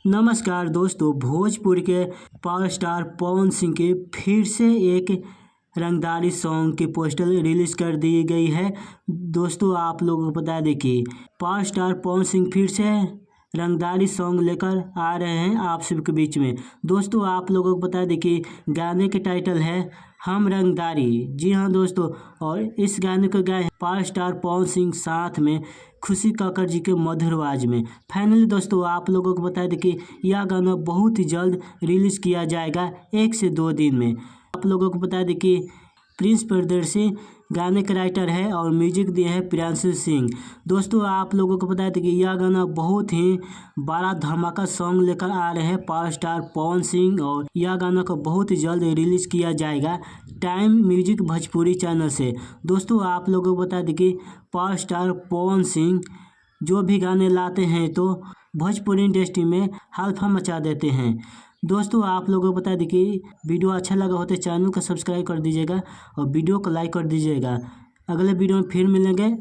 नमस्कार दोस्तों, भोजपुर के पावर स्टार पवन सिंह के फिर से एक रंगदारी सॉन्ग की पोस्टर रिलीज कर दी गई है। दोस्तों आप लोगों को बता दें कि पावर स्टार पवन सिंह फिर से रंगदारी सॉन्ग लेकर आ रहे हैं आप सबके बीच में। दोस्तों आप लोगों को बता दें कि गाने के टाइटल है हम रंगदारी। जी हाँ दोस्तों, और इस गाने को गाए पावर स्टार पवन सिंह साथ में खुशी कक्कड़ जी के मधुर आवाज में। फाइनली दोस्तों आप लोगों को बता दें कि यह गाना बहुत ही जल्द रिलीज किया जाएगा, 1 से 2 दिन में। आप लोगों को बता दें कि प्रिंस प्रियदर्शी गाने के राइटर है और म्यूजिक दिए हैं प्रियांशु सिंह। दोस्तों आप लोगों को बता दें कि यह गाना बहुत ही बड़ा धमाका सॉन्ग लेकर आ रहे हैं पावर स्टार पवन सिंह, और यह गाना को बहुत ही जल्द रिलीज किया जाएगा टाइम म्यूजिक भोजपुरी चैनल से। दोस्तों आप लोगों को बता दें कि पावर स्टार पवन सिंह जो भी गाने लाते हैं तो भोजपुरी इंडस्ट्री में हल्फा मचा देते हैं। दोस्तों आप लोगों को बता दें कि वीडियो अच्छा लगा हो तो चैनल को सब्सक्राइब कर दीजिएगा और वीडियो को लाइक कर दीजिएगा। अगले वीडियो में फिर मिलेंगे।